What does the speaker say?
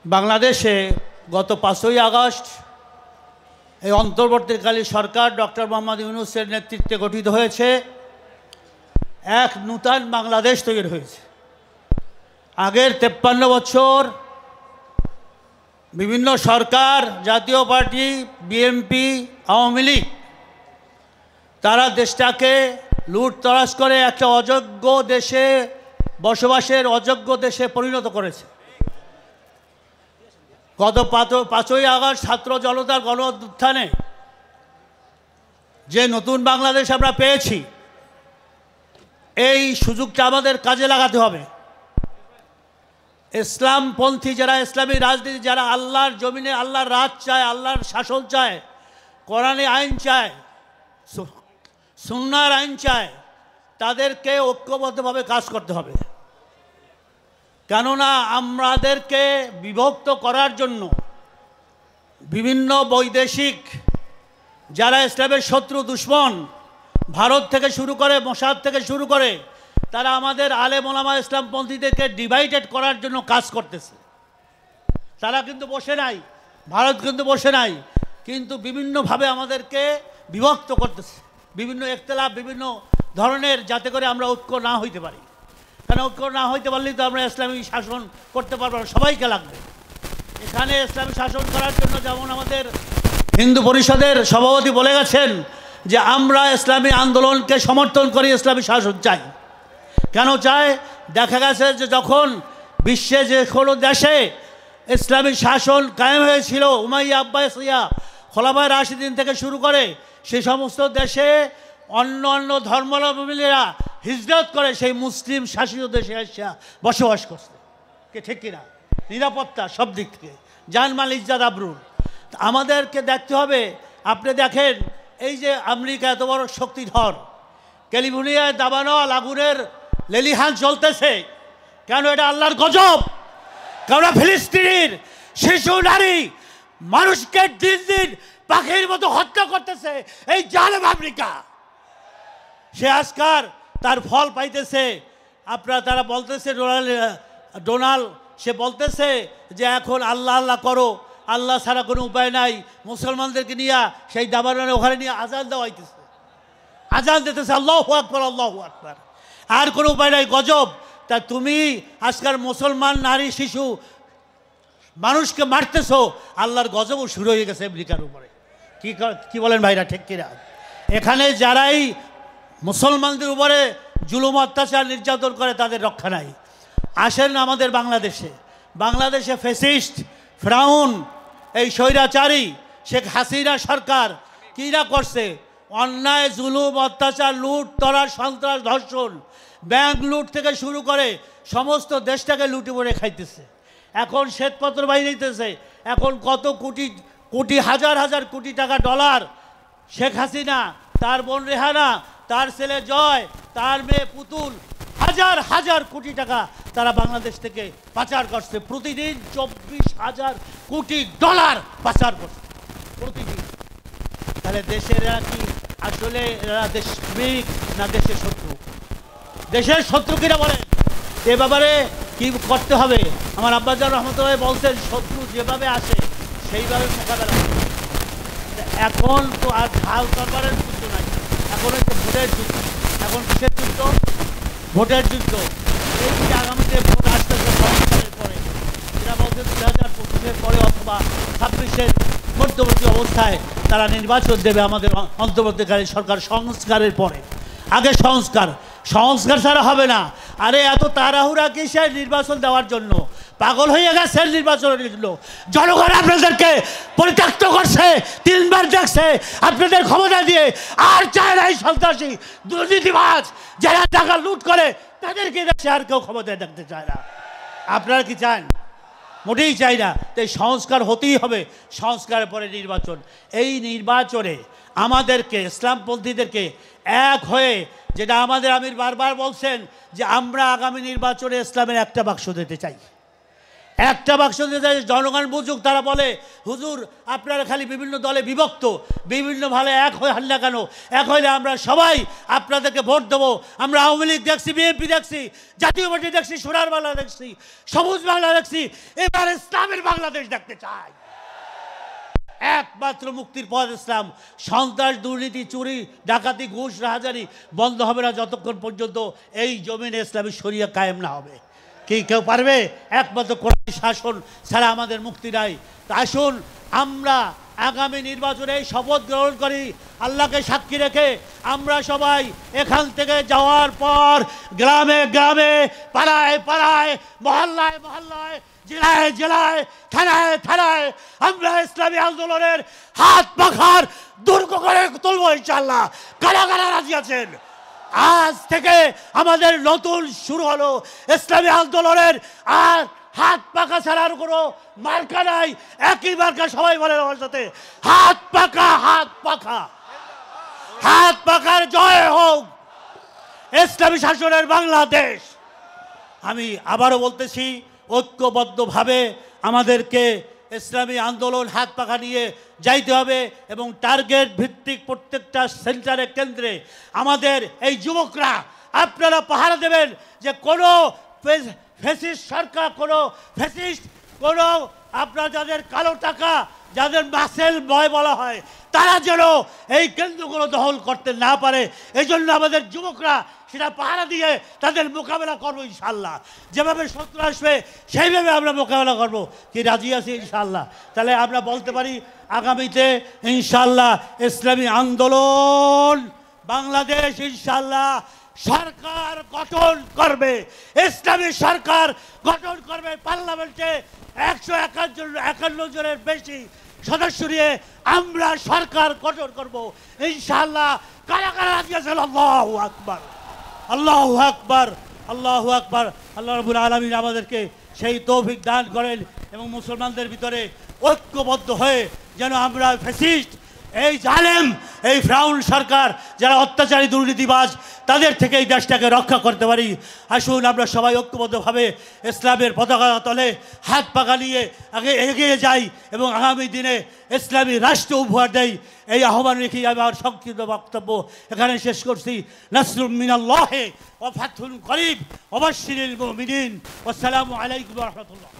বাংলাদেশে গত 5ই আগস্ট এই অন্তর্বর্তীকালীন সরকার ডক্টর মোহাম্মদ ইউনূসের নেতৃত্বে গঠিত হয়েছে। এক নূতন বাংলাদেশ তৈরি হয়েছে। আগের 53 বছর বিভিন্ন সরকার, জাতীয় পার্টি, বিএনপি, আওয়ামী লীগ তারা দেশটাকে লুটতরাজ করে একটা অযোগ্য দেশে বসবাসের অযোগ্য দেশে পরিণত করেছে। গত 5ই আগস্ট ছাত্র জনতার গণ অভ্যুত্থানে যে নতুন বাংলাদেশ আমরা পেয়েছি, এই সুযোগটা আমাদের কাজে লাগাতে হবে। ইসলামপন্থী যারা, ইসলামী রাজনীতি যারা আল্লাহর জমিনে আল্লাহর রাজ চায়, আল্লাহর শাসন চায়, কোরআনে আইন চায়, সুন্নাহর আইন চায়, তাদেরকে ঐক্যবদ্ধভাবে কাজ করতে হবে। কেননা আমাদেরকে বিভক্ত করার জন্য বিভিন্ন বৈদেশিক যারা ইসলামের শত্রু দুশ্মন, ভারত থেকে শুরু করে, মোসাদ থেকে শুরু করে, তারা আমাদের আলেম ওলামা ইসলামপন্থীদেরকে ডিভাইডেড করার জন্য কাজ করতেছে। তারা কিন্তু বসে নাই, ভারত কিন্তু বসে নাই, কিন্তু বিভিন্নভাবে আমাদেরকে বিভক্ত করতেছে, বিভিন্ন ইখতিলাফ, বিভিন্ন ধরনের, যাতে করে আমরা ঐক্য না হইতে পারি। কারণ ঐক্য না হইতে পারলেই তো আমরা ইসলামী শাসন করতে পারবো না, সবাইকে লাগবে। এখানে ইসলামী শাসন করার জন্য যেমন আমাদের হিন্দু পরিষদের সভাপতি বলে গেছেন যে আমরা ইসলামী আন্দোলনকে সমর্থন করি, ইসলামী শাসন চাই। কেন চায়? দেখা গেছে যে যখন বিশ্বে যে কোনো দেশে ইসলামী শাসন কায়েম হয়েছিল, উমাইয়া, আব্বাসিয়া, খোলাফায়ে রাশিদিন থেকে শুরু করে, সেই সমস্ত দেশে অন্য অন্য ধর্মাবলম্বীরা হিজরত করে সেই মুসলিম শাসিত দেশে এসে বসবাস করছে। কে ঠিক কিনা? নিরাপত্তা সব দিক থেকে, জানমাল, ইজ্জত, আবরুর। আমাদেরকে দেখতে হবে। আপনি দেখেন এই যে আমেরিকা এত বড় শক্তিধর, ক্যালিফোর্নিয়ায় দাবানল আগুনের লেলিহান চলতেছে, কেন? এটা আল্লাহর গজব। কারণ ফিলিস্তিনের শিশু, নারী, মানুষকে দিন দিন পাখির মতো হত্যা করতেছে এই জালেম আমেরিকা। সে আজকার তার ফল পাইতেছে। আপনারা তারা বলতেছে, ডোনাল্ড সে বলতেছে যে এখন আল্লাহ আল্লাহ করো, আল্লাহ ছাড়া কোনো উপায় নাই। মুসলমানদেরকে নিয়ে সেই দাবানলে ওখানে নিয়ে আজান দেওয়াইতেছে, আজান দিতেছে আল্লাহু আকবার, আল্লাহু আকবার, আর কোনো উপায় নাই। গজব। তা তুমি আজকাল মুসলমান নারী, শিশু, মানুষকে মারতেছো, আল্লাহর গজবও শুরু হয়ে গেছে আমেরিকার উপরে। কি বলেন ভাইরা, ঠিক কিনা? এখানে যারাই মুসলমানদের উপরে জুলুম, অত্যাচার, নির্যাতন করে, তাদের রক্ষা নাই। আসেন আমাদের বাংলাদেশে ফ্যাসিস্ট, ফিরআউন, এই স্বৈরাচারী শেখ হাসিনা সরকার কী না করছে? অন্যায়, জুলুম, অত্যাচার, লুট, তরাস, সন্ত্রাস, ধর্ষণ, ব্যাংক লুট থেকে শুরু করে সমস্ত দেশটাকে লুটে পড়ে খাইতেছে। এখন শ্বেতপত্র বাহিনীতেছে, এখন কত কোটি কোটি, হাজার হাজার কোটি টাকা, ডলার শেখ হাসিনা, তার বোন রেহানা, তার ছেলে জয়, তার মেয়ে পুতুল, হাজার হাজার কোটি টাকা তারা বাংলাদেশ থেকে পাচার করছে। প্রতিদিন 24,000 কোটি ডলার পাচার করছে প্রতিদিন। তাহলে দেশের কি আসলে এরা দেশপ্রেমিক না দেশের শত্রু? দেশের শত্রু কিনা বলেন? এ ব্যাপারে কি করতে হবে? আমার আব্বাজান রহমতুল্লাহ বলছেন, শত্রু যেভাবে আসে সেইভাবে মোকাবেলা করতে। এখন তো আর ঢাল তরবারের যুদ্ধ নাই, এখন হচ্ছে ভোটের যুদ্ধ। এখন কিসের যুদ্ধ? ভোটের যুদ্ধ। এই যে আগামীতে ভোট আসতেছে সংস্কারের পরে, এরা বলছে 2025-এর পরে অথবা 26-এর মধ্যবর্তী অবস্থায় তারা নির্বাচন দেবে আমাদের অন্তর্বর্তীকালীন সরকার, সংস্কারের পরে। আগে সংস্কার ছাড়া হবে না। আরে এত তাড়াহুড়া কিসের নির্বাচন দেওয়ার জন্য? পাগল হয়ে গেছে নির্বাচনের জন্য। জনগণ আপনাদেরকে পরিত্যক্ত করছে, 3 বার দেখছে আপনাদের ক্ষমতা দিয়ে। আর চায় না এই সন্ত্রাসী, দুর্নীতিবাজ যারা টাকা লুট করে তাদেরকে দেখছে, আর কেউ ক্ষমতায় দেখতে চায় না। আপনারা কি চান? মোটেই চাই না। তাই সংস্কার হতেই হবে, সংস্কারের পরে নির্বাচন। এই নির্বাচনে আমাদেরকে, ইসলামপন্থীদেরকে এক হয়ে, যেটা আমাদের আমির বারবার বলছেন যে আমরা আগামী নির্বাচনে ইসলামের একটা বাক্স দিতে চাই, একটা বাক্স দিয়ে যায় জনগণ বুঝুক। তারা বলে হুজুর আপনারা খালি বিভিন্ন দলে বিভক্ত, বিভিন্ন ভালো এক হয়ে হাল্লা কেন? এক হইলে আমরা সবাই আপনাদেরকে ভোট দেবো। আমরা আওয়ামী লীগ দেখছি, বিএনপি দেখছি, জাতীয় পার্টি দেখছি, সোনার বাংলা দেখছি, সবুজ বাংলা দেখছি, এবার ইসলামের বাংলাদেশ দেখতে চাই। একমাত্র মুক্তির পথ ইসলাম। সন্ত্রাস, দুর্নীতি, চুরি, ডাকাতি, ঘুষ, রাহাজানি বন্ধ হবে না যতক্ষণ পর্যন্ত এই জমিনে ইসলামী শরিয়া কায়েম না হবে। কি কেউ পারবে? একমাত্র কোরআনী শাসন ছাড়া আমাদের মুক্তি নাই। তা আসুন আমরা আগামী নির্বাচনে শপথ গ্রহণ করি, আল্লাহকে সাক্ষী রেখে আমরা সবাই এখান থেকে যাওয়ার পর গ্রামে গ্রামে, পাড়ায় পাড়ায়, মহল্লায় মহল্লায়, জেলায় জেলায়, থানায় থানায় আমরা ইসলামী আন্দোলনের হাত পাখার দুর্গ করে তুলব ইনশাআল্লাহ। কারা কারা রাজি আছেন? আজ থেকে আমাদের নতুন শুরু হলো ইসলামী আন্দোলনের। আর হাত পাকা ছাড়ার কোনো মার্কা নাই, একই মার্কা। সবাই বলেন আমার সাথে, হাত পাকা, হাত পাকা, হাত পাকার জয় হোক ইসলামী শাসনের বাংলাদেশ। আমি আবারও বলতেছি, ঐক্যবদ্ধভাবে আমাদেরকে ইসলামী আন্দোলন হাত পাখা নিয়ে যাইতে হবে এবং টার্গেট ভিত্তিক প্রত্যেকটা সেন্টারে, কেন্দ্রে আমাদের এই যুবকরা আপনারা পাহারা দেবেন যে কোনো ফ্যাসিস্ট সরকার, কোনো ফ্যাসিস্ট, কোনো আপনার যাদের কালো টাকা, যাদের মাসেল বয় বলা হয়, তারা যেন এই কেন্দ্রগুলো দখল করতে না পারে। এই জন্য আমাদের যুবকরা সেটা পাহারা দিয়ে তাদের মোকাবেলা করবো ইনশাল্লাহ। যেভাবে শত্রু আসবে সেইভাবে আমরা মোকাবেলা করব। কি রাজি আছি ইনশাল্লাহ? তাহলে আমরা বলতে পারি আগামীতে ইনশাল্লাহ ইসলামী আন্দোলন বাংলাদেশ ইনশাল্লাহ সরকার গঠন করবে, ইসলামী সরকার গঠন করবে। পার্লামেন্টে 151 জনের বেশি সদস্য নিয়ে আমরা সরকার গঠন করব ইনশাআল্লাহ। কারা কারা রাজি আছেন? আল্লাহু আকবার, আল্লাহু আকবার, আল্লাহু আকবার। আল্লাহ রাব্বুল আলামিন আমাদেরকে সেই তৌফিক দান করেন এবং মুসলমানদের ভিতরে ঐক্যবদ্ধ হয়ে যেন আমরা ফ্যাসিস্ট, এই জালেম, এই ফ্রাউন সরকার, যারা অত্যাচারী দুর্নীতিবাজ, তাদের থেকে এই দেশটাকে রক্ষা করতে পারি। আসুন আমরা সবাই ঐক্যবদ্ধভাবে ইসলামের পতাকা তলে হাত পাকা নিয়ে আগে এগিয়ে যাই এবং আগামী দিনে ইসলামী রাষ্ট্র উপহার দেই। এই আহ্বান রেখে আমার সংক্ষিপ্ত বক্তব্য এখানে শেষ করছি। নাসরুম মিনাল্লাহি ওয়া ফাতহুন করিব ওয়া বাশশিরিল মুমিনিন। আসসালামু আলাইকুম ওয়া রাহমাতুল্লাহ।